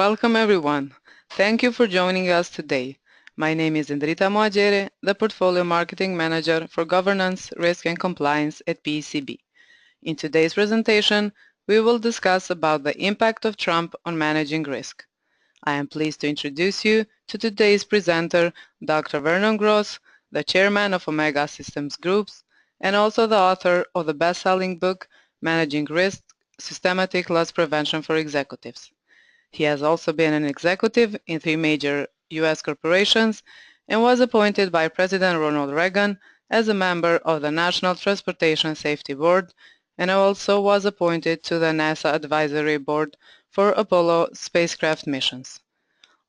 Welcome everyone. Thank you for joining us today. My name is Indrita Moagere, the Portfolio Marketing Manager for Governance, Risk and Compliance at PCB. In today's presentation, we will discuss about the impact of Trump on managing risk. I am pleased to introduce you to today's presenter, Dr. Vernon Grose, the Chairman of Omega Systems Groups, and also the author of the best-selling book, Managing Risk, Systematic Loss Prevention for Executives. He has also been an executive in 3 major U.S. corporations and was appointed by President Ronald Reagan as a member of the National Transportation Safety Board, and also was appointed to the NASA Advisory Board for Apollo spacecraft missions.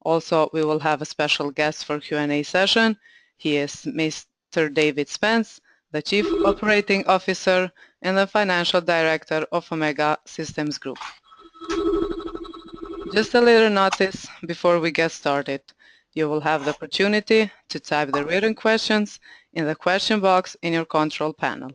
Also, we will have a special guest for Q&A session. He is Mr. David Spence, the Chief Operating Officer and the Financial Director of Omega Systems Group. Just a little notice before we get started. You will have the opportunity to type the written questions in the question box in your control panel.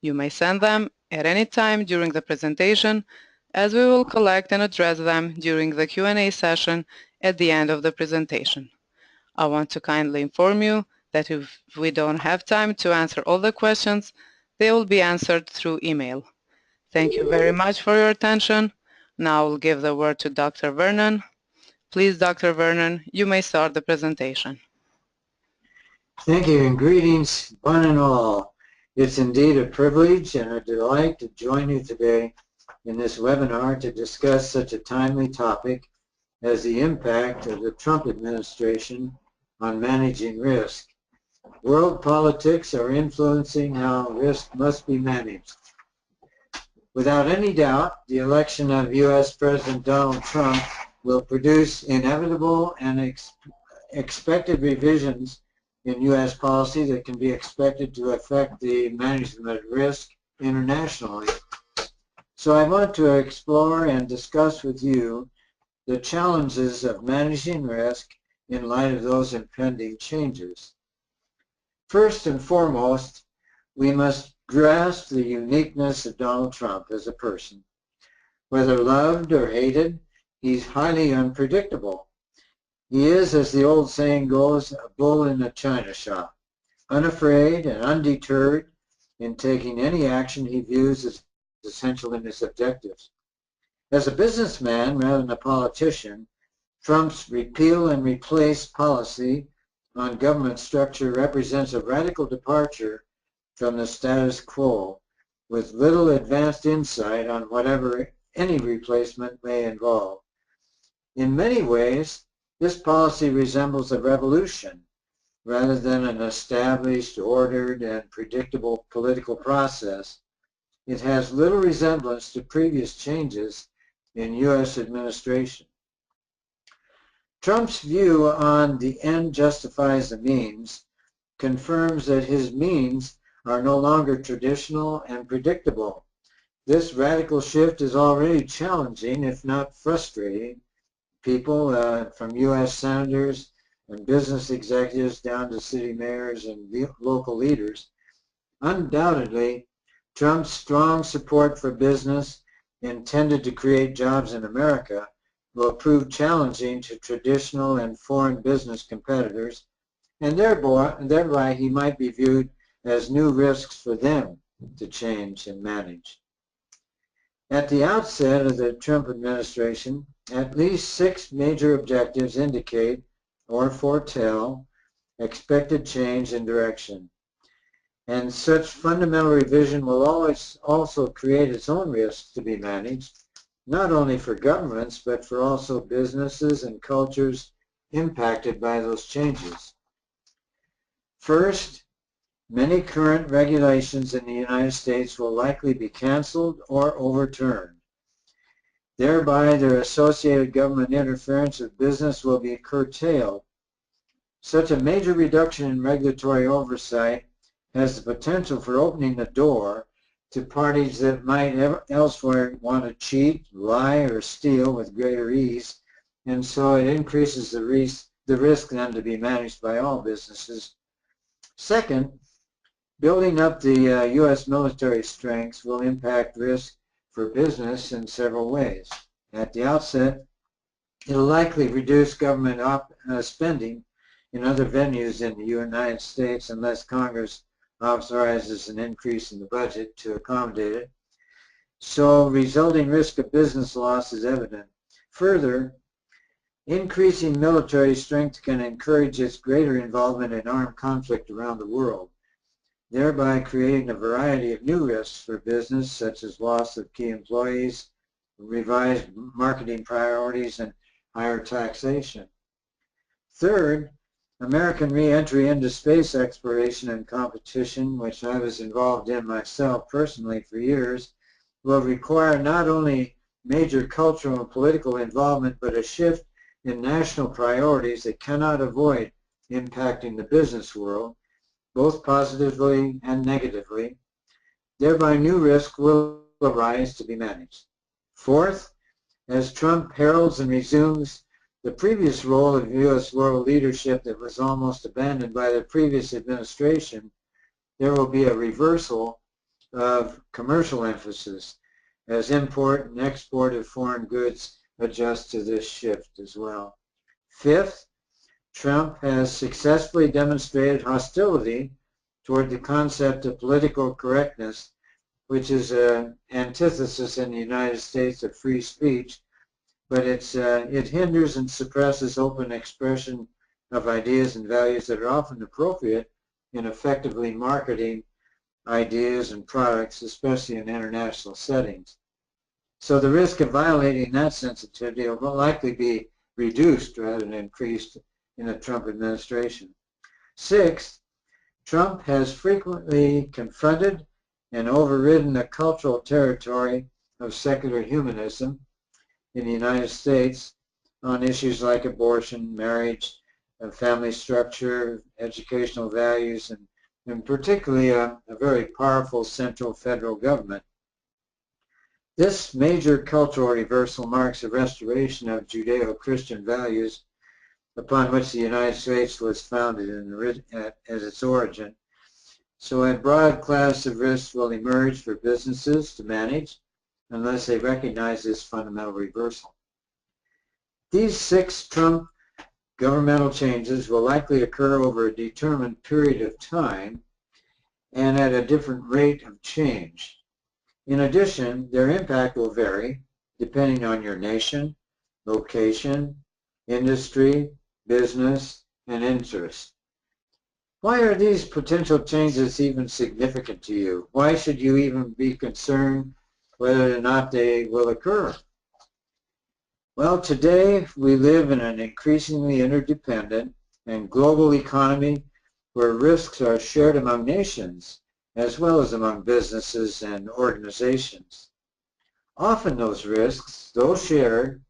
You may send them at any time during the presentation, as we will collect and address them during the Q&A session at the end of the presentation. I want to kindly inform you that if we don't have time to answer all the questions, they will be answered through email. Thank you very much for your attention. Now I'll give the word to Dr. Vernon. Please, Dr. Vernon, you may start the presentation. Thank you, and greetings one and all. It's indeed a privilege and a delight to join you today in this webinar to discuss such a timely topic as the impact of the Trump administration on managing risk. World politics are influencing how risk must be managed. Without any doubt, the election of U.S. President Donald Trump will produce inevitable and expected revisions in U.S. policy that can be expected to affect the management of risk internationally. So I want to explore and discuss with you the challenges of managing risk in light of those impending changes. First and foremost, we must grasp the uniqueness of Donald Trump as a person. Whether loved or hated, he's highly unpredictable. He is, as the old saying goes, a bull in a china shop, unafraid and undeterred in taking any action he views as essential in his objectives. As a businessman rather than a politician, Trump's repeal and replace policy on government structure represents a radical departure from the status quo, with little advanced insight on whatever any replacement may involve. In many ways, this policy resembles a revolution rather than an established, ordered, and predictable political process. It has little resemblance to previous changes in U.S. administration. Trump's view on the end justifies the means confirms that his means are no longer traditional and predictable. This radical shift is already challenging, if not frustrating, people from U.S. senators and business executives down to city mayors and local leaders. Undoubtedly, Trump's strong support for business intended to create jobs in America will prove challenging to traditional and foreign business competitors, and thereby he might be viewed as new risks for them to change and manage. At the outset of the Trump administration, at least 6 major objectives indicate or foretell expected change in direction. And such fundamental revision will always also create its own risks to be managed, not only for governments, but for also businesses and cultures impacted by those changes. First, many current regulations in the United States will likely be canceled or overturned. Thereby, their associated government interference with business will be curtailed. Such a major reduction in regulatory oversight has the potential for opening the door to parties that might elsewhere want to cheat, lie, or steal with greater ease, and so it increases the risk then to be managed by all businesses. Second, building up the U.S. military strengths will impact risk for business in several ways. At the outset, It'll likely reduce government spending in other venues in the United States unless Congress authorizes an increase in the budget to accommodate it. So resulting risk of business loss is evident. Further, increasing military strength can encourage its greater involvement in armed conflict around the world, thereby creating a variety of new risks for business, such as loss of key employees, revised marketing priorities, and higher taxation. Third, American re-entry into space exploration and competition, which I was involved in myself personally for years, will require not only major cultural and political involvement, but a shift in national priorities that cannot avoid impacting the business world, both positively and negatively. Thereby, new risks will arise to be managed. Fourth, as Trump heralds and resumes the previous role of U.S. world leadership that was almost abandoned by the previous administration, there will be a reversal of commercial emphasis as import and export of foreign goods adjust to this shift as well. Fifth, Trump has successfully demonstrated hostility toward the concept of political correctness, which is an antithesis in the United States of free speech, but it hinders and suppresses open expression of ideas and values that are often appropriate in effectively marketing ideas and products, especially in international settings. So the risk of violating that sensitivity will likely be reduced rather than increased in the Trump administration. Sixth, Trump has frequently confronted and overridden the cultural territory of secular humanism in the United States on issues like abortion, marriage, family structure, educational values, and particularly a very powerful central federal government. This major cultural reversal marks a restoration of Judeo-Christian values upon which the United States was founded at its origin. So a broad class of risks will emerge for businesses to manage unless they recognize this fundamental reversal. These 6 Trump governmental changes will likely occur over a determined period of time and at a different rate of change. In addition, their impact will vary depending on your nation, location, industry, business, and interest. Why are these potential changes even significant to you? Why should you even be concerned whether or not they will occur? Well, today we live in an increasingly interdependent and global economy where risks are shared among nations as well as among businesses and organizations. Often those risks, though shared,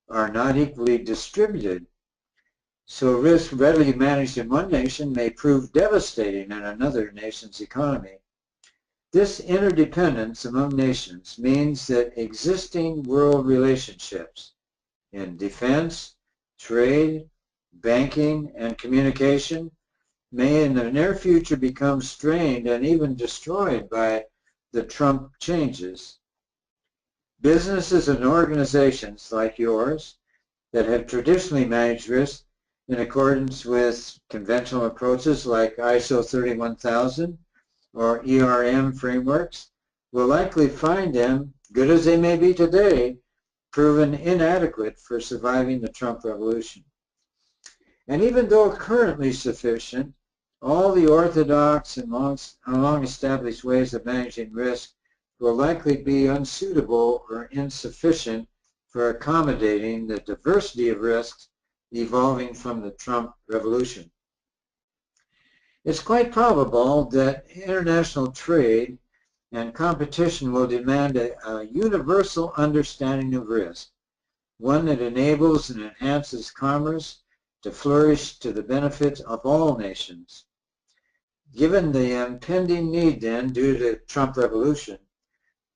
are not equally distributed. So risk readily managed in one nation may prove devastating in another nation's economy. This interdependence among nations means that existing world relationships in defense, trade, banking, and communication may in the near future become strained and even destroyed by the Trump changes. Businesses and organizations like yours that have traditionally managed risk in accordance with conventional approaches like ISO 31000 or ERM frameworks will likely find them, good as they may be today, proven inadequate for surviving the Trump revolution. And even though currently sufficient, all the orthodox and long-established ways of managing risk will likely be unsuitable or insufficient for accommodating the diversity of risks evolving from the Trump revolution. It's quite probable that international trade and competition will demand a universal understanding of risk, one that enables and enhances commerce to flourish to the benefit of all nations. Given the impending need then, due to the Trump revolution,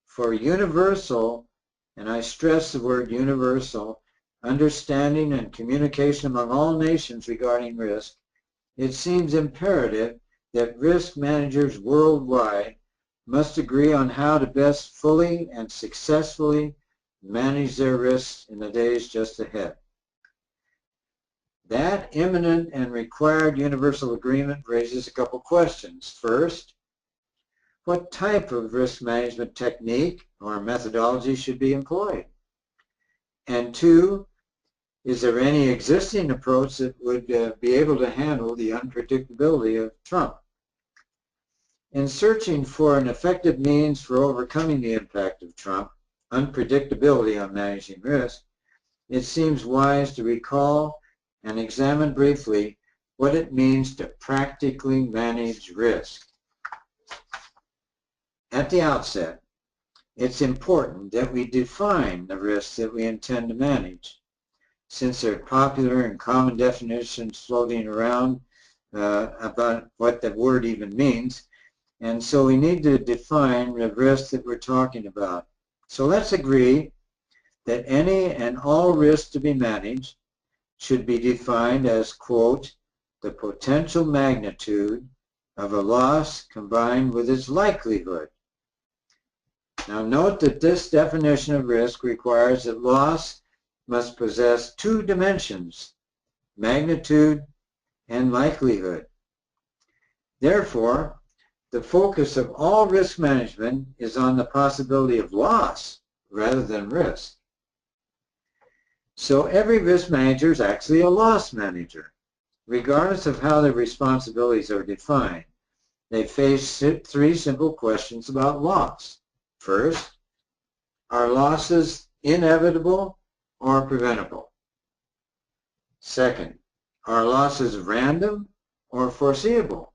for universal, and I stress the word universal, understanding and communication among all nations regarding risk, it seems imperative that risk managers worldwide must agree on how to best fully and successfully manage their risks in the days just ahead. That imminent and required universal agreement raises a couple questions. First, what type of risk management technique or methodology should be employed? And two, is there any existing approach that would be able to handle the unpredictability of Trump? In searching for an effective means for overcoming the impact of Trump, unpredictability on managing risk, it seems wise to recall and examine briefly what it means to practically manage risk. At the outset, it's important that we define the risks that we intend to manage. Since there are popular and common definitions floating around about what the word even means, and so we need to define the risks that we're talking about. So let's agree that any and all risks to be managed should be defined as, quote, the potential magnitude of a loss combined with its likelihood. Now note that this definition of risk requires that loss must possess two dimensions, magnitude and likelihood. Therefore, the focus of all risk management is on the possibility of loss rather than risk. So every risk manager is actually a loss manager, regardless of how their responsibilities are defined. They face three simple questions about loss. First, are losses inevitable or preventable? Second, are losses random or foreseeable?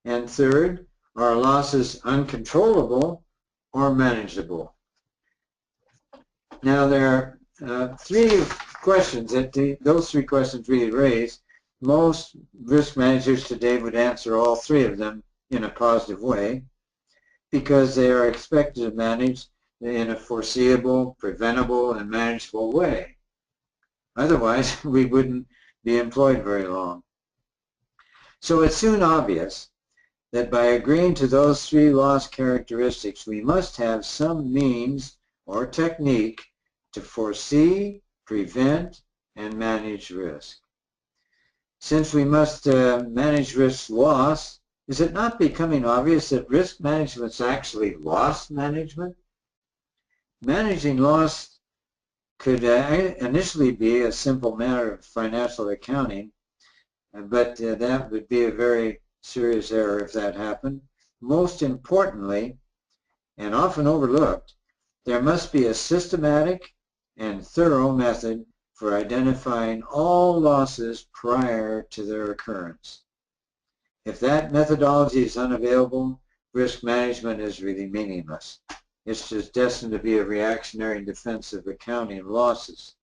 And third, are losses uncontrollable or manageable? Now there are three questions that those three questions really raise. Most risk managers today would answer all three of them in a positive way because they are expected to manage in a foreseeable, preventable, and manageable way. Otherwise, we wouldn't be employed very long. So it's soon obvious that by agreeing to those three loss characteristics, we must have some means or technique to foresee, prevent, and manage risk. Since we must manage risk loss, is it not becoming obvious that risk management is actually loss management? Managing loss could initially be a simple matter of financial accounting, but that would be a very serious error if that happened. Most importantly, and often overlooked, there must be a systematic and thorough method for identifying all losses prior to their occurrence. If that methodology is unavailable, risk management is really meaningless. It's just destined to be a reactionary and defensive accounting of losses.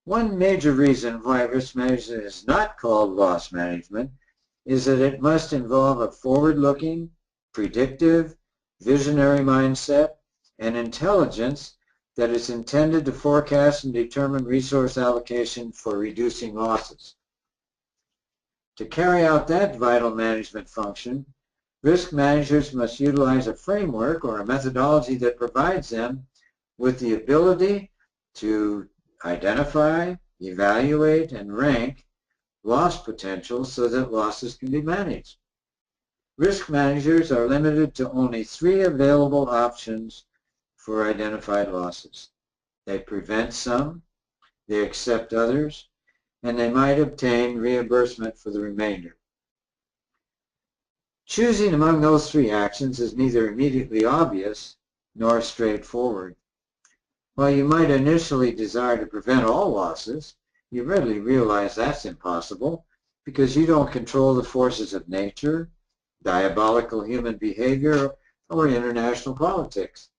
One major reason why risk management is not called loss management is that it must involve a forward-looking, predictive, visionary mindset and intelligence that is intended to forecast and determine resource allocation for reducing losses. To carry out that vital management function, risk managers must utilize a framework or a methodology that provides them with the ability to identify, evaluate, and rank loss potential so that losses can be managed. Risk managers are limited to only three available options for identified losses. They prevent some, they accept others, and they might obtain reimbursement for the remainder. Choosing among those three actions is neither immediately obvious nor straightforward. While you might initially desire to prevent all losses, you readily realize that's impossible because you don't control the forces of nature, diabolical human behavior, or international politics.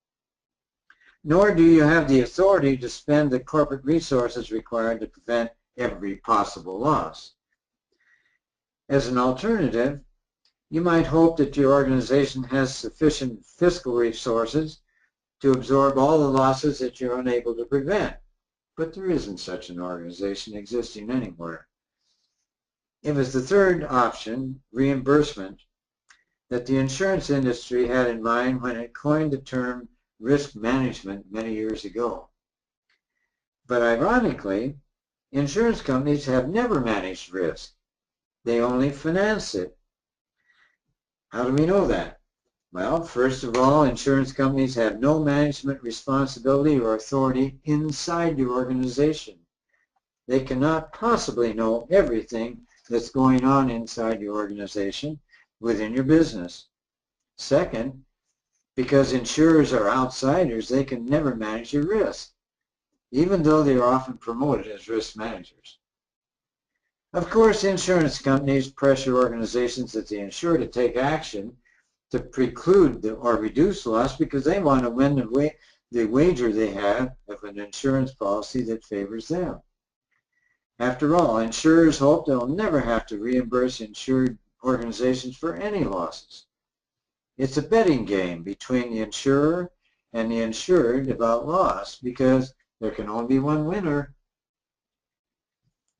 Nor do you have the authority to spend the corporate resources required to prevent every possible loss. As an alternative, you might hope that your organization has sufficient fiscal resources to absorb all the losses that you're unable to prevent, but there isn't such an organization existing anywhere. It was the third option, reimbursement, that the insurance industry had in mind when it coined the term risk management many years ago. But ironically, insurance companies have never managed risk. They only finance it. How do we know that? Well, first of all, insurance companies have no management responsibility or authority inside your organization. They cannot possibly know everything that's going on inside your organization within your business. Second, because insurers are outsiders, they can never manage your risk, even though they are often promoted as risk managers. Of course, insurance companies pressure organizations that they insure to take action to preclude or reduce loss because they want to win the wager they have of an insurance policy that favors them. After all, insurers hope they'll never have to reimburse insured organizations for any losses. It's a betting game between the insurer and the insured about loss because there can only be one winner.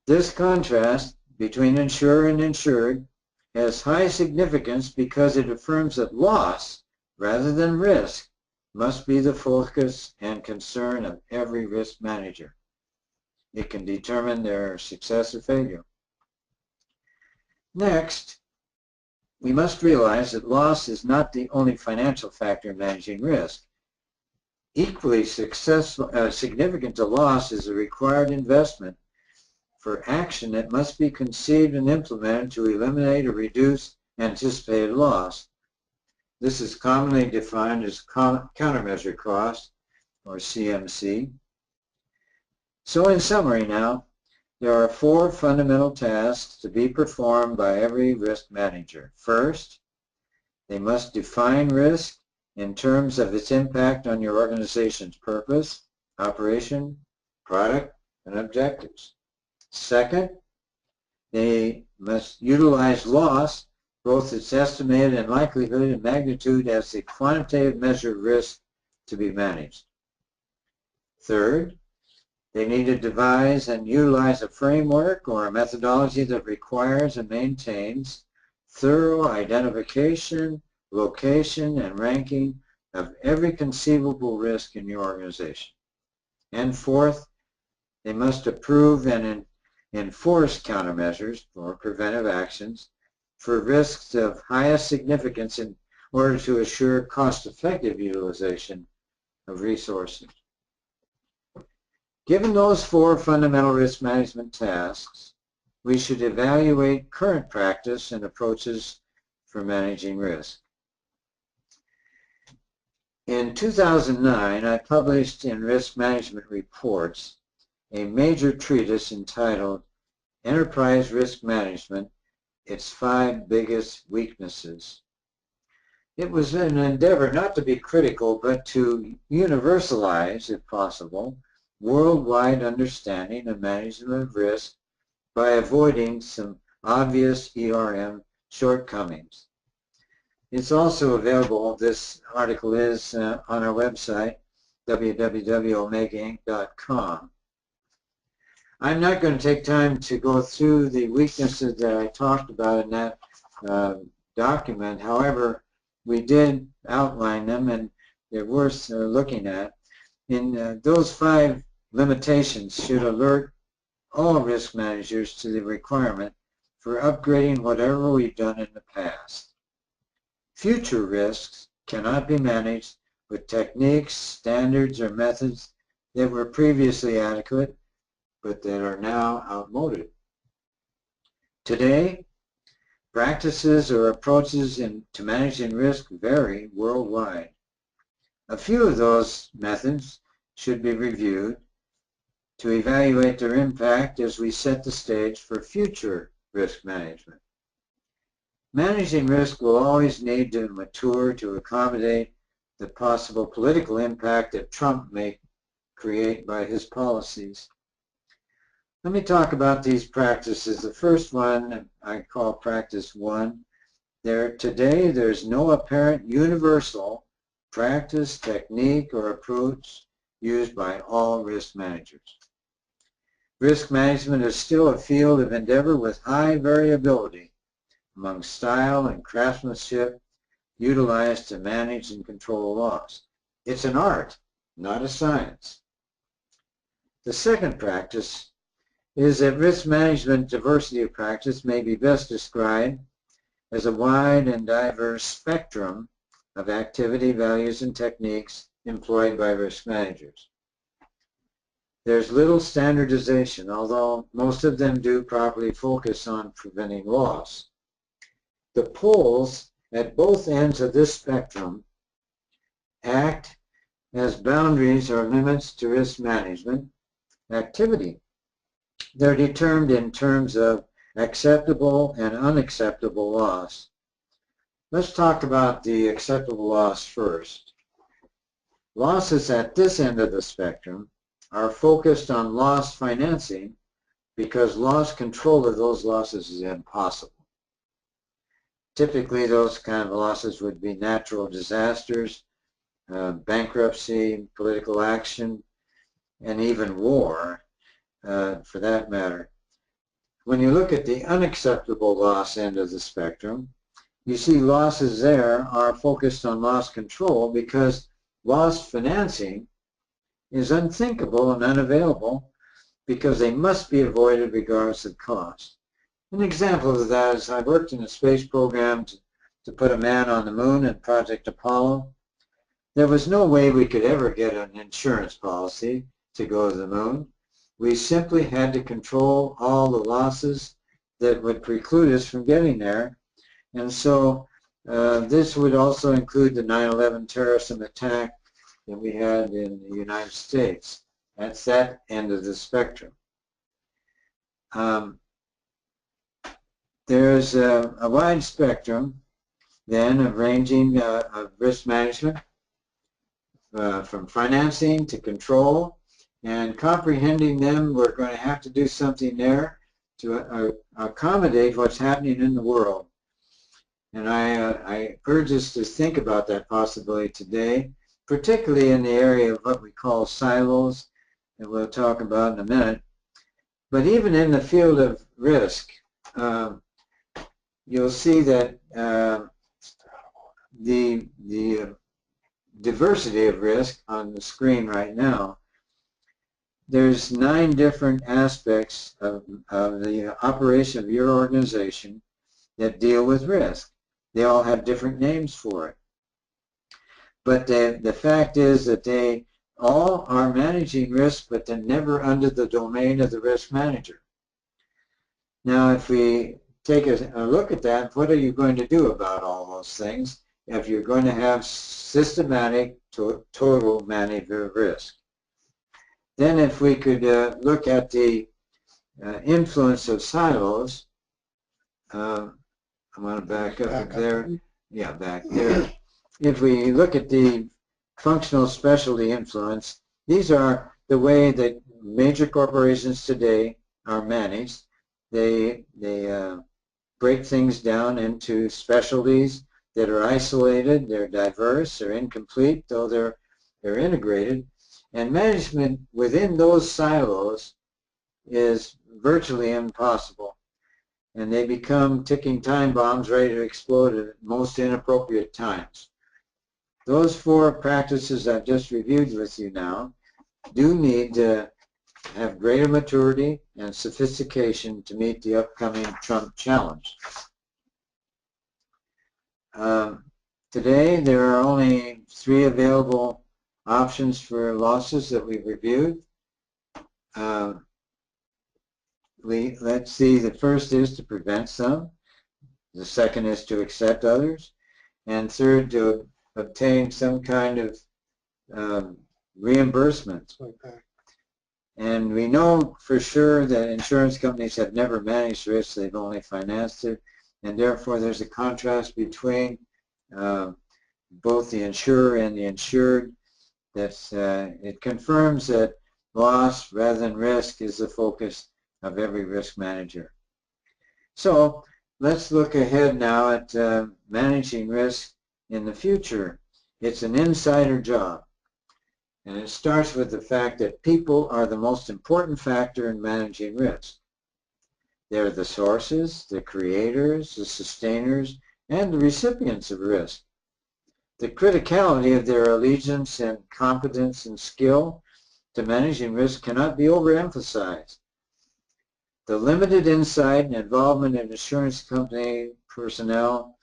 This contrast between insurer and insured has high significance because it affirms that loss, rather than risk, must be the focus and concern of every risk manager. It can determine their success or failure. Next, we must realize that loss is not the only financial factor in managing risk. Equally significant to loss is the required investment for action that must be conceived and implemented to eliminate or reduce anticipated loss. This is commonly defined as countermeasure cost, or CMC. So in summary now, there are 4 fundamental tasks to be performed by every risk manager. First, they must define risk in terms of its impact on your organization's purpose, operation, product, and objectives. Second, they must utilize loss, both its estimated and likelihood and magnitude, as the quantitative measure of risk to be managed. Third, they need to devise and utilize a framework or a methodology that requires and maintains thorough identification, location, and ranking of every conceivable risk in your organization. And fourth, they must approve and enforce countermeasures or preventive actions for risks of highest significance in order to assure cost-effective utilization of resources. Given those 4 fundamental risk management tasks, we should evaluate current practice and approaches for managing risk. In 2009, I published in Risk Management Reports a major treatise entitled Enterprise Risk Management, Its 5 Biggest Weaknesses. It was an endeavor not to be critical, but to universalize, if possible, worldwide understanding and management of risk by avoiding some obvious ERM shortcomings. It's also available, this article is on our website, www.omegainc.com. I'm not going to take time to go through the weaknesses that I talked about in that document. However, we did outline them and they're worth looking at. In those 5 limitations should alert all risk managers to the requirement for upgrading whatever we've done in the past. Future risks cannot be managed with techniques, standards, or methods that were previously adequate but that are now outmoded. Today, practices or approaches to managing risk vary worldwide. A few of those methods should be reviewed to evaluate their impact as we set the stage for future risk management. Managing risk will always need to mature to accommodate the possible political impact that Trump may create by his policies. Let me talk about these practices. The first one I call Practice 1. Today there's no apparent universal practice, technique, or approach used by all risk managers. Risk management is still a field of endeavor with high variability among style and craftsmanship utilized to manage and control loss. It's an art, not a science. The second practice is that risk management diversity of practice may be best described as a wide and diverse spectrum of activity, values, and techniques employed by risk managers. There's little standardization, although most of them do properly focus on preventing loss. The poles at both ends of this spectrum act as boundaries or limits to risk management activity. They're determined in terms of acceptable and unacceptable loss. Let's talk about the acceptable loss first. Losses at this end of the spectrum are focused on loss financing because loss control of those losses is impossible. Typically, those kind of losses would be natural disasters, bankruptcy, political action, and even war, for that matter. When you look at the unacceptable loss end of the spectrum, you see losses there are focused on loss control because loss financing is unthinkable and unavailable because they must be avoided regardless of cost. An example of that is I worked in a space program to put a man on the moon in Project Apollo. There was no way we could ever get an insurance policy to go to the moon. We simply had to control all the losses that would preclude us from getting there. And so this would also include the 9/11 terrorism attack that we had in the United States. That's that end of the spectrum. There's a wide spectrum then of ranging of risk management from financing to control, and comprehending them, we're going to have to do something there to accommodate what's happening in the world. And I urge us to think about that possibility today, particularly in the area of what we call silos, that we'll talk about in a minute. But even in the field of risk, you'll see that the diversity of risk on the screen right now, there's 9 different aspects of the operation of your organization that deal with risk. They all have different names for it. But the fact is that they all are managing risk, but they're never under the domain of the risk manager. Now, if we take a look at that, what are you going to do about all those things if you're going to have systematic total management of risk? Then if we could look at the influence of silos, I'm going to back up there. Yeah, back there. If we look at the functional specialty influence, these are the way that major corporations today are managed. They break things down into specialties that are isolated, they're diverse, they're incomplete, though they're integrated. And management within those silos is virtually impossible. And they become ticking time bombs ready to explode at most inappropriate times. Those 4 practices I've just reviewed with you now do need to have greater maturity and sophistication to meet the upcoming Trump challenge. Today, there are only 3 available options for losses that we've reviewed. Let's see, the first is to prevent some, the second is to accept others, and third, to obtain some kind of reimbursement. And we know for sure that insurance companies have never managed risk, they've only financed it, and therefore there's a contrast between both the insurer and the insured. It confirms that loss rather than risk is the focus of every risk manager. So let's look ahead now at managing risk in the future. It's an insider job, and it starts with the fact that people are the most important factor in managing risk. They're the sources, the creators, the sustainers, and the recipients of risk. The criticality of their allegiance and competence and skill to managing risk cannot be overemphasized. The limited insight and involvement in insurance company personnel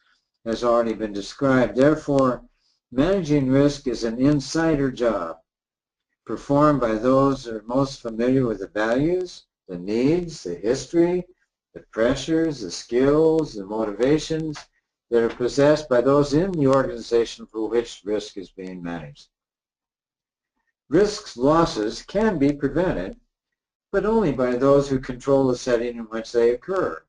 has already been described. Therefore, managing risk is an insider job performed by those who are most familiar with the values, the needs, the history, the pressures, the skills, the motivations that are possessed by those in the organization for which risk is being managed. Risk losses can be prevented, but only by those who control the setting in which they occur.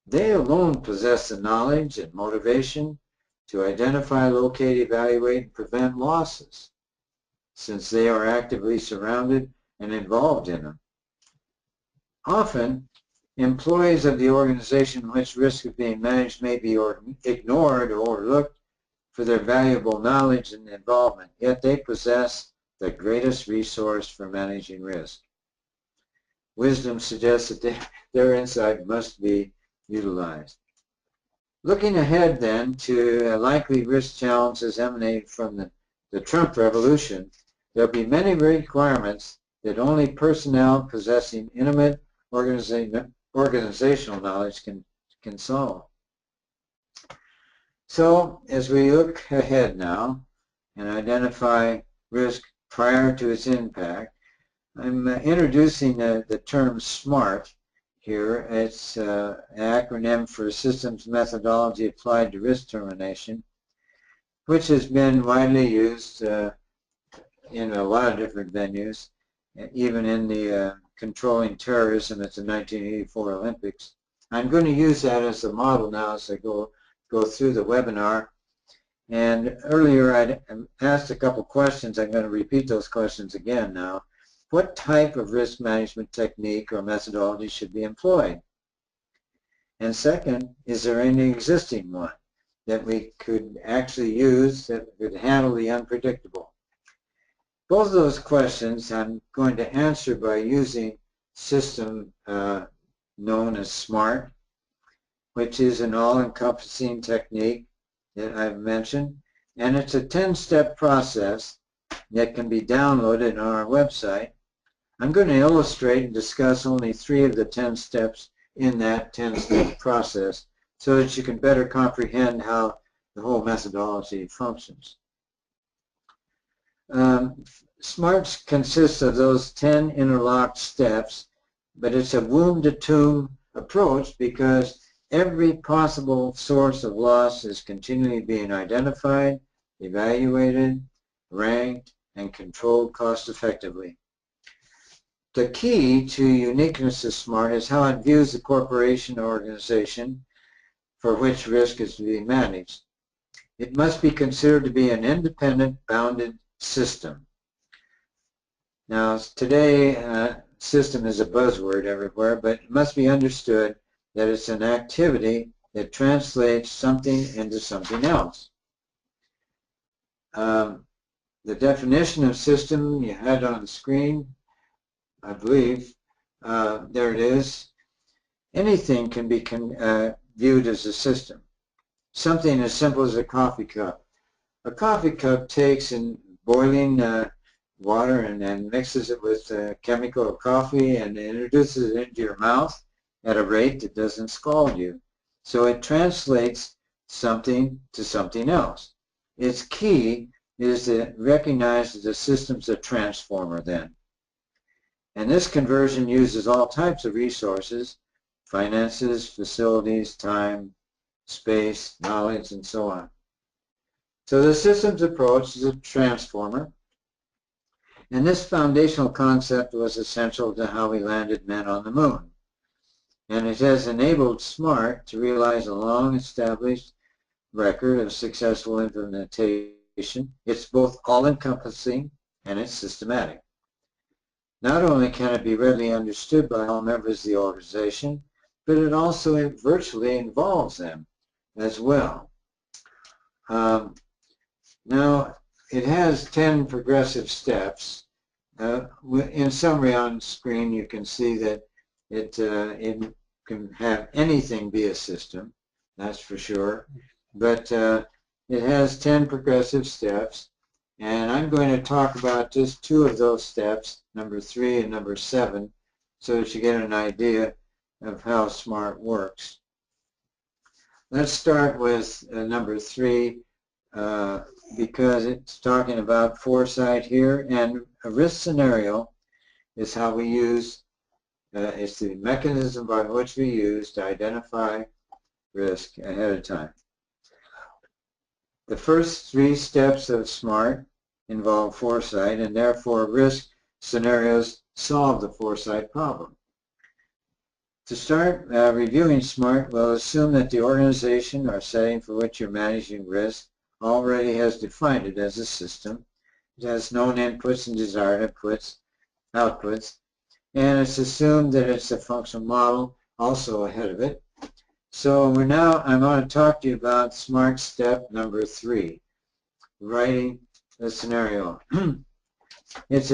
They alone possess the knowledge and motivation to identify, locate, evaluate, and prevent losses, since they are actively surrounded and involved in them. Often, employees of the organization in which risk is being managed may be ignored or overlooked for their valuable knowledge and involvement, yet they possess the greatest resource for managing risk. Wisdom suggests that their insight must be utilized. Looking ahead then to likely risk challenges emanating from the Trump revolution, there will be many requirements that only personnel possessing intimate organizational knowledge can solve. So as we look ahead now and identify risk prior to its impact, I'm introducing the term SMART here. It's an acronym for Systems Methodology Applied to Risk Termination, which has been widely used in a lot of different venues, even in the controlling terrorism at the 1984 Olympics. I'm going to use that as a model now as I go through the webinar. And earlier I asked a couple questions. I'm going to repeat those questions again now. What type of risk management technique or methodology should be employed? And second, is there any existing one that we could actually use that could handle the unpredictable? Both of those questions I'm going to answer by using system known as SMART, which is an all-encompassing technique that I've mentioned, and it's a 10-step process that can be downloaded on our website. I'm going to illustrate and discuss only 3 of the 10 steps in that 10-step process so that you can better comprehend how the whole methodology functions. SMART consists of those 10 interlocked steps, but it's a womb-to-tomb approach because every possible source of loss is continually being identified, evaluated, ranked, and controlled cost-effectively. The key to uniqueness of SMART is how it views the corporation or organization for which risk is to be managed. It must be considered to be an independent, bounded system. Now, today, system is a buzzword everywhere, but it must be understood that it's an activity that translates something into something else. The definition of system you had on the screen, I believe, there it is. Anything can be viewed as a system. Something as simple as a coffee cup. A coffee cup takes in boiling water and then mixes it with chemical coffee and introduces it into your mouth at a rate that doesn't scald you. So it translates something to something else. Its key is to recognize that the system's a transformer then. And this conversion uses all types of resources, finances, facilities, time, space, knowledge, and so on. So the systems approach is a transformer. And this foundational concept was essential to how we landed men on the moon. And it has enabled SMART to realize a long-established record of successful implementation. It's both all-encompassing and it's systematic. Not only can it be readily understood by all members of the organization, but it also virtually involves them as well. Now, it has 10 progressive steps. In summary on screen, you can see that it can have anything be a system, that's for sure. But It has 10 progressive steps, and I'm going to talk about just 2 of those steps, number 3 and number 7, so that you get an idea of how SMART works. Let's start with number 3 because it's talking about foresight here, and a risk scenario is how we use, it's the mechanism by which we use to identify risk ahead of time. The first 3 steps of SMART involve foresight, and therefore risk scenarios solve the foresight problem. To start reviewing SMART, we'll assume that the organization or setting for which you're managing risk already has defined it as a system. It has known inputs and desired outputs, and it's assumed that it's a functional model also ahead of it. So I'm going to talk to you about SMART step number 3, writing the scenario. It's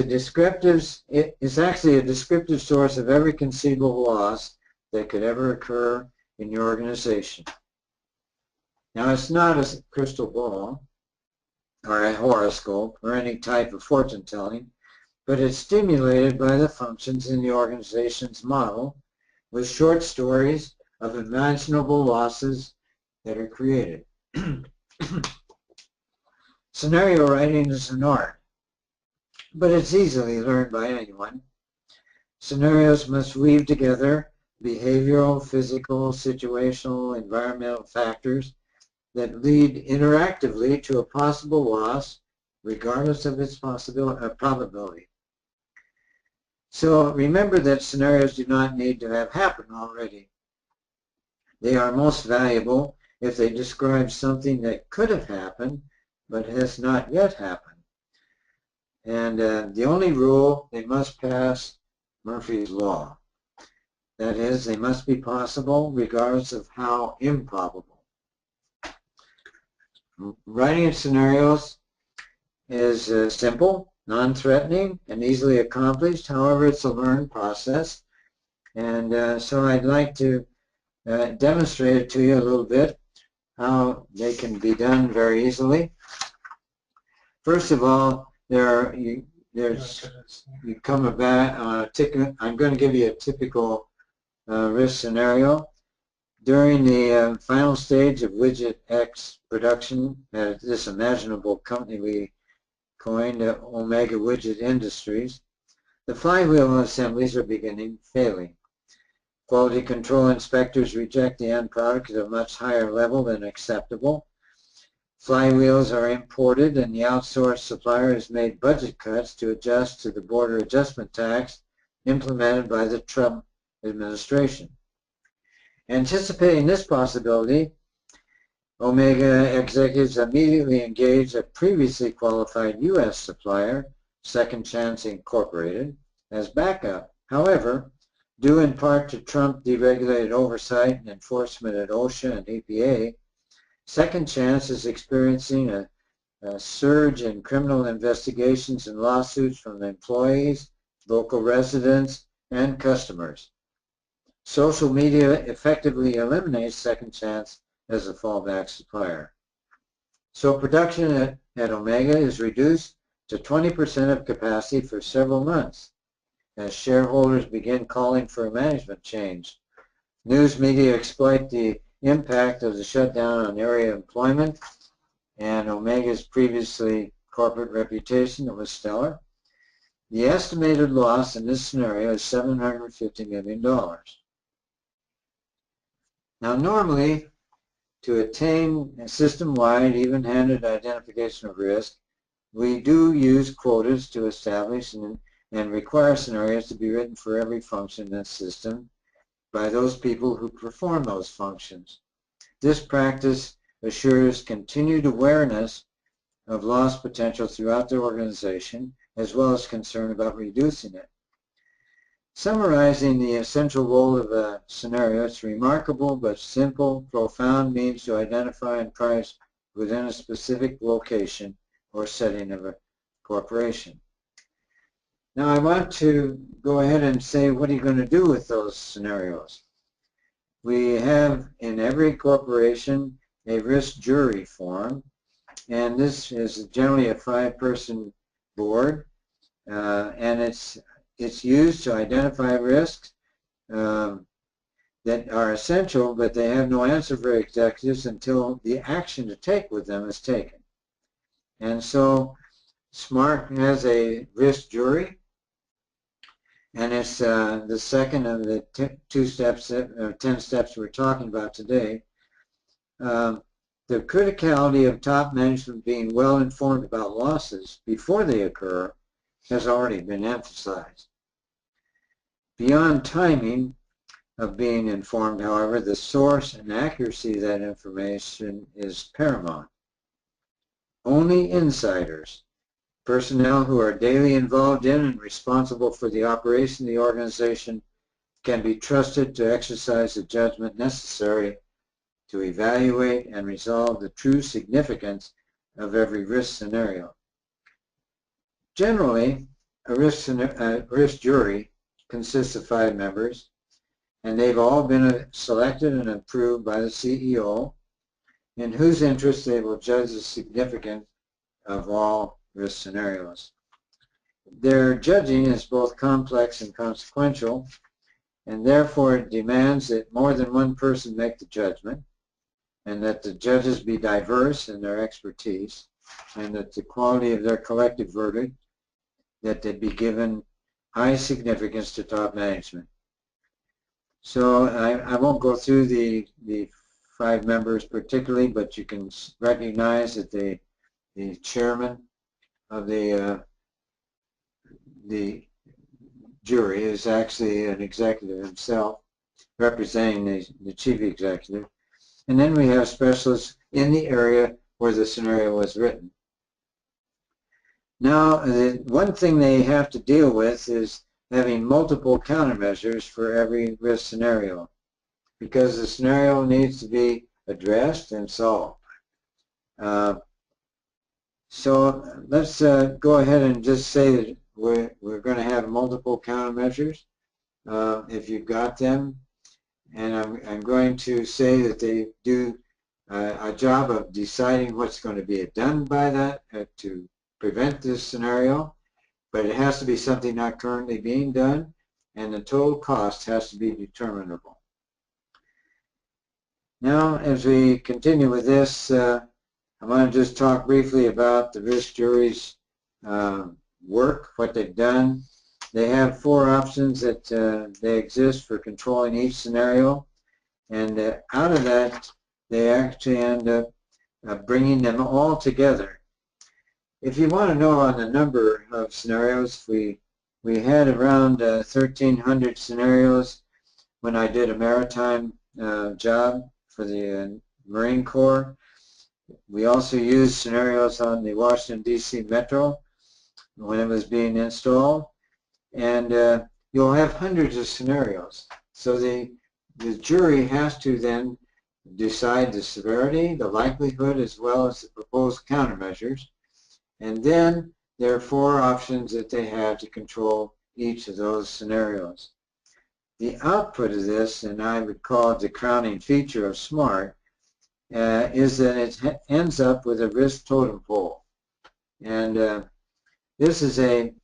actually a descriptive source of every conceivable loss that could ever occur in your organization. Now, it's not a crystal ball or a horoscope or any type of fortune telling, but it's stimulated by the functions in the organization's model with short stories of imaginable losses that are created. Scenario writing is an art, but it's easily learned by anyone. Scenarios must weave together behavioral, physical, situational, environmental factors that lead interactively to a possible loss, regardless of its probability. So remember that scenarios do not need to have happened already. They are most valuable if they describe something that could have happened but has not yet happened. And the only rule, they must pass Murphy's Law. That is, they must be possible regardless of how improbable. Writing scenarios is simple, non-threatening, and easily accomplished. However, it's a learned process. And so I'd like to demonstrate it to you a little bit, how they can be done very easily. First of all, you come about I'm going to give you a typical risk scenario. During the final stage of Widget X production at this imaginable company we coined Omega Widget Industries, the flywheel assemblies are failing. Quality control inspectors reject the end product at a much higher level than acceptable. Flywheels are imported, and the outsourced supplier has made budget cuts to adjust to the border adjustment tax implemented by the Trump administration. Anticipating this possibility, Omega executives immediately engaged a previously qualified U.S. supplier, Second Chance Incorporated, as backup. However, due in part to Trump deregulated oversight and enforcement at OSHA and EPA, Second Chance is experiencing a surge in criminal investigations and lawsuits from employees, local residents, and customers. Social media effectively eliminates Second Chance as a fallback supplier. So production at Omega is reduced to 20% of capacity for several months as shareholders begin calling for a management change. News media exploit the impact of the shutdown on area employment and Omega's previously corporate reputation that was stellar. The estimated loss in this scenario is $750 million. Now normally, to attain a system-wide, even-handed identification of risk, we do use quotas to establish and require scenarios to be written for every function in the system by those people who perform those functions. This practice assures continued awareness of loss potential throughout the organization, as well as concern about reducing it. Summarizing the essential role of a scenario, it's remarkable but simple, profound means to identify and price within a specific location or setting of a corporation. Now I want to go ahead and say, what are you going to do with those scenarios? We have in every corporation a risk jury form, And this is generally a 5-person board, and it's used to identify risks that are essential, but they have no answer for executives until the action to take with them is taken. And so SMART has a risk jury, and it's the second of the 10 steps we're talking about today. The criticality of top management being well informed about losses before they occur has already been emphasized. Beyond timing of being informed, however, the source and accuracy of that information is paramount. Only insiders, personnel who are daily involved in and responsible for the operation of the organization, can be trusted to exercise the judgment necessary to evaluate and resolve the true significance of every risk scenario. Generally, a risk jury consists of 5 members, and they've all been selected and approved by the CEO, in whose interest they will judge the significance of all risk scenarios. Their judging is both complex and consequential, and therefore it demands that more than one person make the judgment, and that the judges be diverse in their expertise, and that the quality of their collective verdict, that they be given high significance to top management. So I won't go through the 5 members particularly, but you can recognize that the chairman of the jury is actually an executive himself, representing the chief executive. And then we have specialists in the area where the scenario was written. Now, one thing they have to deal with is having multiple countermeasures for every risk scenario, because the scenario needs to be addressed and solved. So let's go ahead and just say that we're going to have multiple countermeasures, if you've got them. And I'm going to say that they do a job of deciding what's going to be done by that to prevent this scenario, but it has to be something not currently being done, and the total cost has to be determinable. Now, as we continue with this, I want to just talk briefly about the risk jury's work, what they've done. They have 4 options that they exist for controlling each scenario, and out of that, they actually end up bringing them all together. If you want to know on the number of scenarios, we had around 1,300 scenarios when I did a maritime job for the Marine Corps. We also used scenarios on the Washington, D.C. Metro when it was being installed. And you'll have hundreds of scenarios. So the jury has to then decide the severity, the likelihood, as well as the proposed countermeasures. And then there are 4 options that they have to control each of those scenarios. The output of this, and I would call it the crowning feature of SMART, is that it ends up with a risk totem pole. And this is an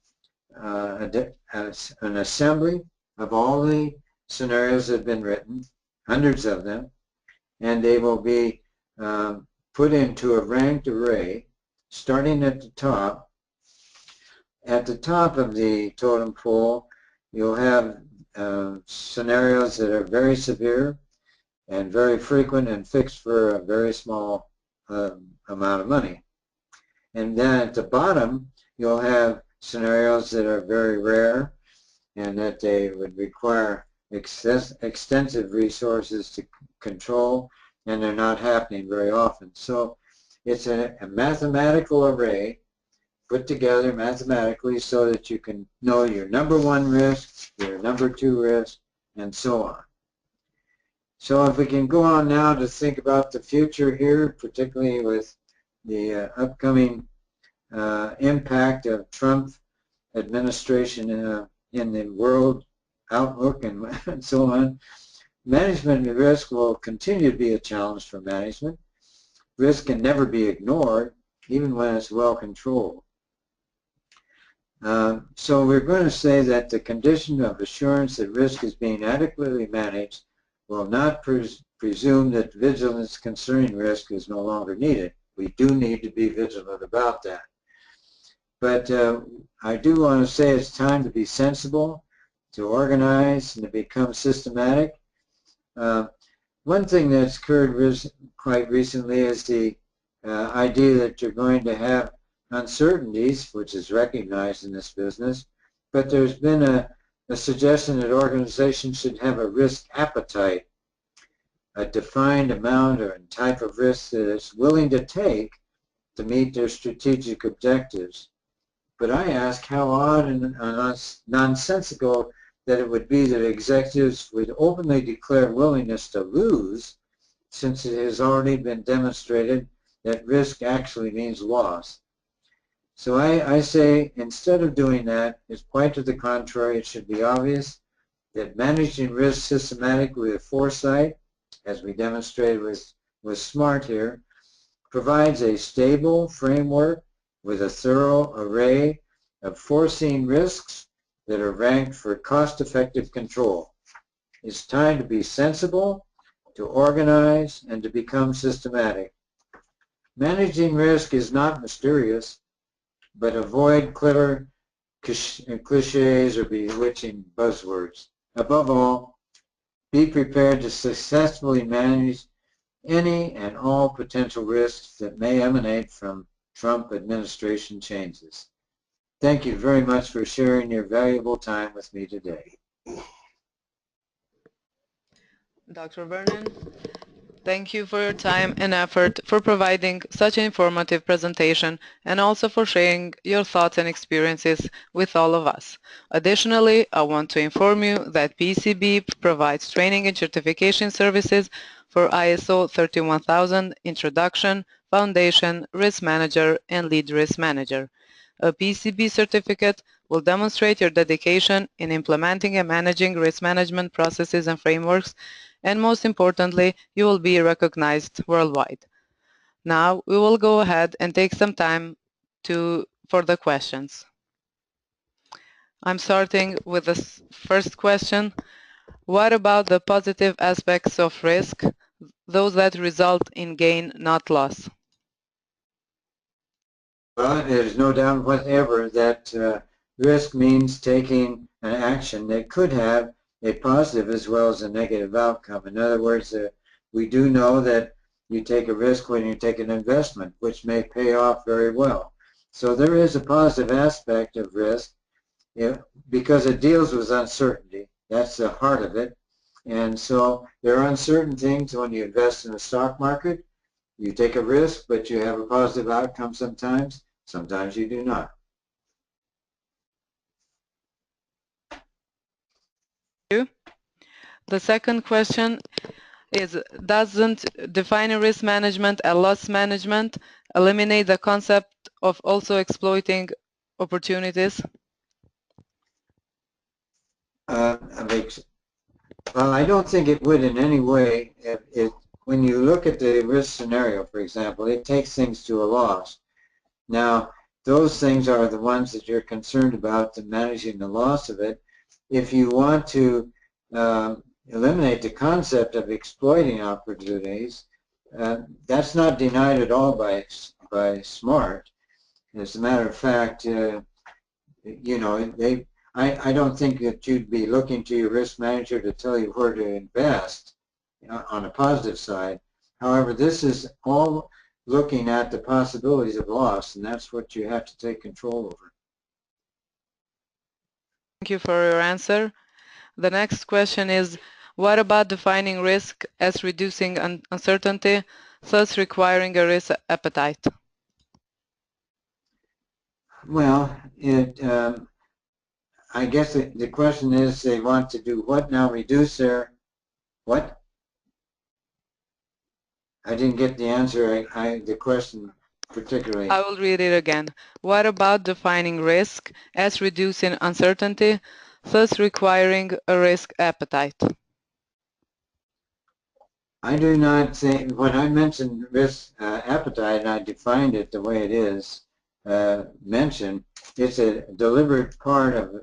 assembly of all the scenarios that have been written, hundreds of them, and they will be put into a ranked array, starting at the top. At the top of the totem pole, you'll have scenarios that are very severe and very frequent and fixed for a very small amount of money. And then at the bottom, you'll have scenarios that are very rare and that they would require extensive resources to control, and they're not happening very often. So it's a mathematical array put together mathematically so that you can know your number 1 risk, your number 2 risk, and so on. So if we can go on now to think about the future here, particularly with the upcoming impact of Trump administration in the world outlook and so on. Management of risk will continue to be a challenge for management. Risk can never be ignored, even when it's well controlled. So we're going to say that the condition of assurance that risk is being adequately managed will not presume that vigilance concerning risk is no longer needed. We do need to be vigilant about that. But I do want to say it's time to be sensible, to organize, and to become systematic. One thing that's occurred quite recently is the idea that you're going to have uncertainties, which is recognized in this business, but there's been a suggestion that organizations should have a risk appetite, a defined amount or type of risk that it's willing to take to meet their strategic objectives. But I ask how odd and nonsensical that it would be that executives would openly declare willingness to lose, since it has already been demonstrated that risk actually means loss. So I say instead of doing that, it's quite to the contrary. It should be obvious that managing risk systematically with foresight, as we demonstrated with SMART here, provides a stable framework with a thorough array of foreseen risks that are ranked for cost-effective control. It's time to be sensible, to organize, and to become systematic. Managing risk is not mysterious, but avoid clever cliches or bewitching buzzwords. Above all, be prepared to successfully manage any and all potential risks that may emanate from Trump administration changes. Thank you very much for sharing your valuable time with me today. Dr. Vernon, thank you for your time and effort, for providing such an informative presentation, and also for sharing your thoughts and experiences with all of us. Additionally, I want to inform you that PCB provides training and certification services for ISO 31000 Introduction, Foundation, Risk Manager, and Lead Risk Manager. A PCB certificate will demonstrate your dedication in implementing and managing risk management processes and frameworks, and most importantly, you will be recognized worldwide. Now, we will go ahead and take some time for the questions. I'm starting with the first question. What about the positive aspects of risk, those that result in gain, not loss? Well, there's no doubt whatever that risk means taking an action that could have a positive as well as a negative outcome. In other words, we do know that you take a risk when you take an investment, which may pay off very well. So there is a positive aspect of risk because it deals with uncertainty. That's the heart of it. And so there are uncertain things when you invest in the stock market. You take a risk, but you have a positive outcome sometimes. Sometimes you do not. The second question is, doesn't defining risk management and loss management eliminate the concept of also exploiting opportunities? Well, I don't think it would in any way. When you look at the risk scenario, for example, it takes things to a loss. Now, those things are the ones that you're concerned about, the managing the loss of it. If you want to eliminate the concept of exploiting opportunities, that's not denied at all by SMART. As a matter of fact, you know, I don't think that you'd be looking to your risk manager to tell you where to invest on a positive side. However, this is all looking at the possibilities of loss, and that's what you have to take control over. Thank you for your answer. The next question is, what about defining risk as reducing uncertainty, thus requiring a risk appetite? Well, I guess the question is they want to do what now? Reduce their what? I didn't get the answer. The question particularly. I will read it again. What about defining risk as reducing uncertainty, thus requiring a risk appetite? I do not think, when I mentioned risk appetite, appetite, and I defined it the way it is mentioned, it's a deliberate part of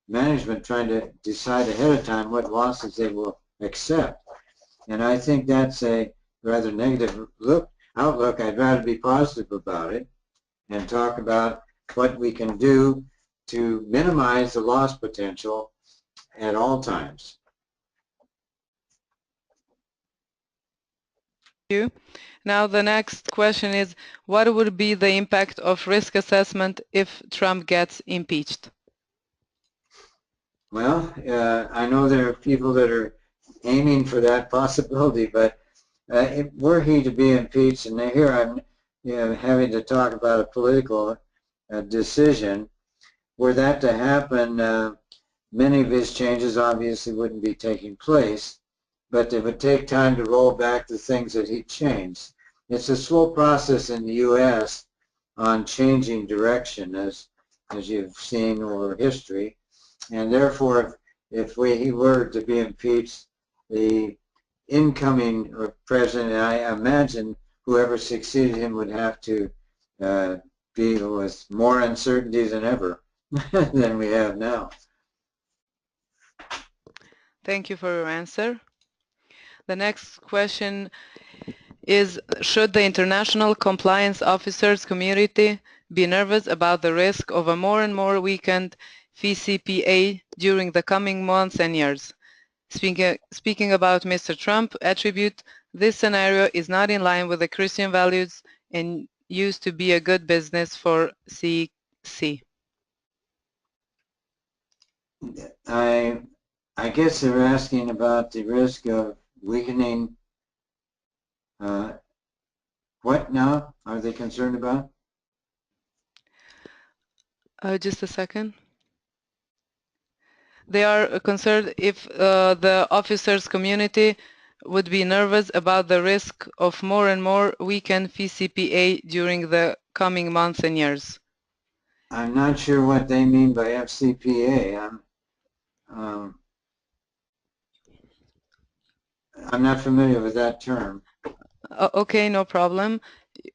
management trying to decide ahead of time what losses they will accept. And I think that's a rather negative outlook. I'd rather be positive about it and talk about what we can do to minimize the loss potential at all times. Thank you. Now the next question is, what would be the impact of risk assessment if Trump gets impeached? Well, I know there are people that are aiming for that possibility, but were he to be impeached, and here I'm having to talk about a political decision, were that to happen, many of his changes obviously wouldn't be taking place, but it would take time to roll back the things that he changed. It's a slow process in the U.S. on changing direction, as you've seen over history, and therefore, if he were to be impeached, the incoming president, I imagine whoever succeeded him would have to be with more uncertainty than ever than we have now. Thank you for your answer. The next question is, should the international compliance officers community be nervous about the risk of a more and more weakened CCPA during the coming months and years? Speaking about Mr. Trump, attribute, this scenario is not in line with the Christian values and used to be a good business for CC. I guess they're asking about the risk of weakening. What now are they concerned about? Just a second. They are concerned if the officers community would be nervous about the risk of more and more weakened CCPA during the coming months and years. I'm not sure what they mean by FCPA. I'm not familiar with that term. Okay, no problem.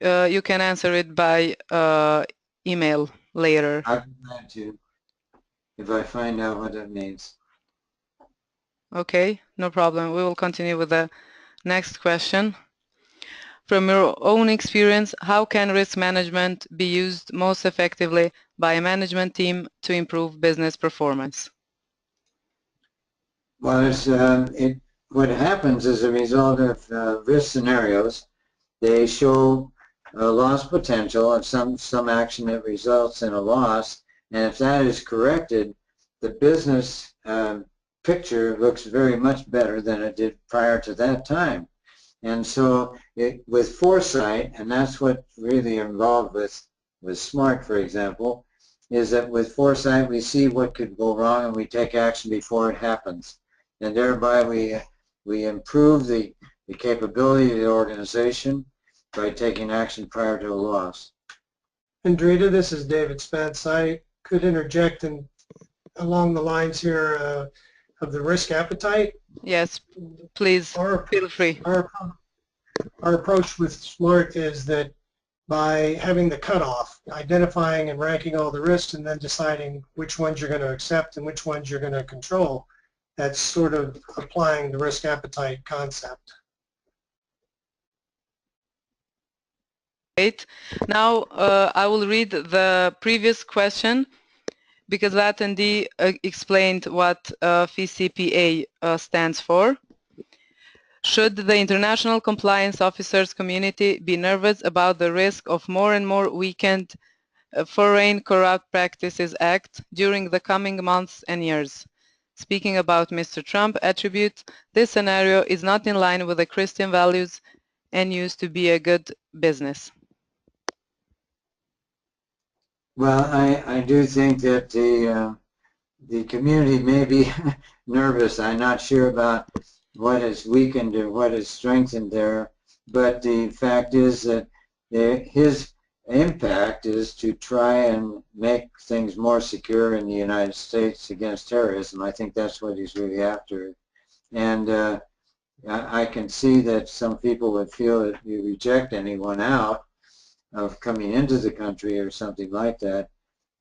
You can answer it by email later. I'll be glad to, if I find out what it means. Okay, no problem. We will continue with the next question. From your own experience, how can risk management be used most effectively by a management team to improve business performance? Well, what happens as a result of risk scenarios, they show a loss potential of some action that results in a loss, and if that is corrected, the business picture looks very much better than it did prior to that time. And so with foresight, and that's what really involved with SMART, for example, is that with foresight we see what could go wrong and we take action before it happens. And thereby we improve the capability of the organization by taking action prior to a loss. Andrita, this is David Spence. I could interject along the lines here of the risk appetite. Yes, please, feel free. Our approach with SMART is that by having the cutoff, identifying and ranking all the risks and then deciding which ones you're going to accept and which ones you're going to control, that's sort of applying the risk appetite concept. Great. Now I will read the previous question because that attendee explained what CCPA stands for. Should the International Compliance Officers community be nervous about the risk of more and more weakened Foreign Corrupt Practices Act during the coming months and years? Speaking about Mr. Trump attribute, this scenario is not in line with the Christian values and used to be a good business. Well, I do think that the community may be nervous. I'm not sure about what is weakened or what is strengthened there, but the fact is that his impact is to try and make things more secure in the United States against terrorism. I think that's what he's really after. And I can see that some people would feel that you reject anyone out, of coming into the country or something like that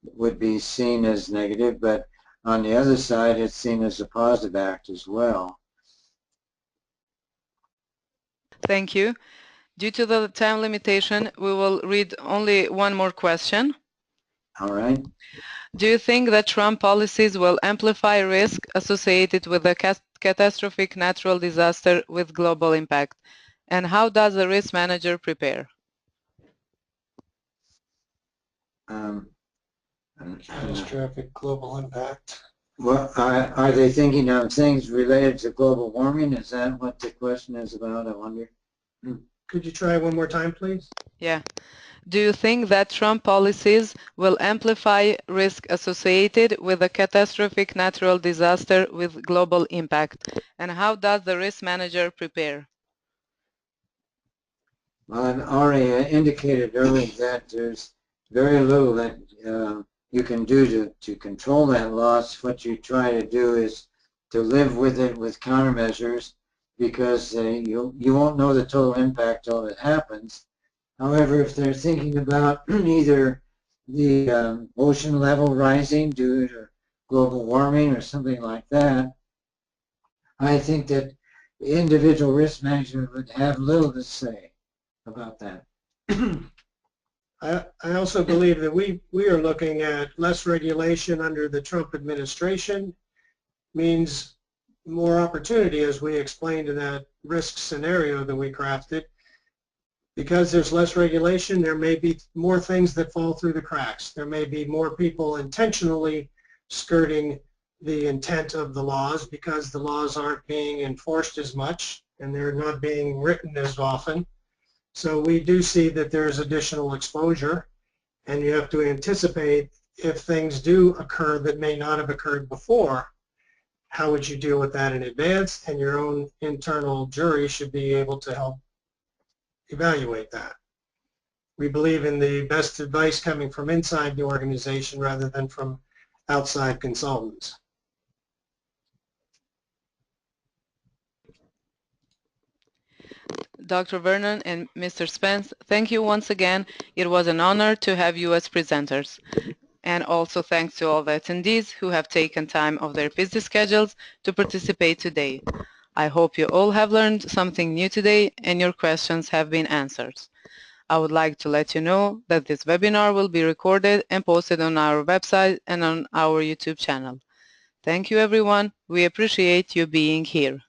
would be seen as negative, but on the other side, it's seen as a positive act as well. Thank you. Due to the time limitation, we will read only one more question. All right. Do you think that Trump policies will amplify risk associated with a catastrophic natural disaster with global impact? And how does a risk manager prepare? Catastrophic global impact. Well, are they thinking of things related to global warming? Is that what the question is about, I wonder? Could you try one more time, please? Yeah. Do you think that Trump policies will amplify risk associated with a catastrophic natural disaster with global impact? And how does the risk manager prepare? Well, I've already indicated earlier that there's very little that you can do to control that loss. What you try to do is to live with it with countermeasures, because you won't know the total impact till it happens. However, if they're thinking about either the ocean level rising due to global warming or something like that, I think that individual risk management would have little to say about that. I also believe that we are looking at less regulation under the Trump administration means more opportunity, as we explained in that risk scenario that we crafted. Because there's less regulation, there may be more things that fall through the cracks. There may be more people intentionally skirting the intent of the laws because the laws aren't being enforced as much and they're not being written as often. So we do see that there's additional exposure, and you have to anticipate if things do occur that may not have occurred before, how would you deal with that in advance? And your own internal jury should be able to help evaluate that. We believe in the best advice coming from inside the organization rather than from outside consultants. Dr. Vernon and Mr. Spence, thank you once again. It was an honor to have you as presenters. And also thanks to all the attendees who have taken time off their busy schedules to participate today. I hope you all have learned something new today and your questions have been answered. I would like to let you know that this webinar will be recorded and posted on our website and on our YouTube channel. Thank you everyone. We appreciate you being here.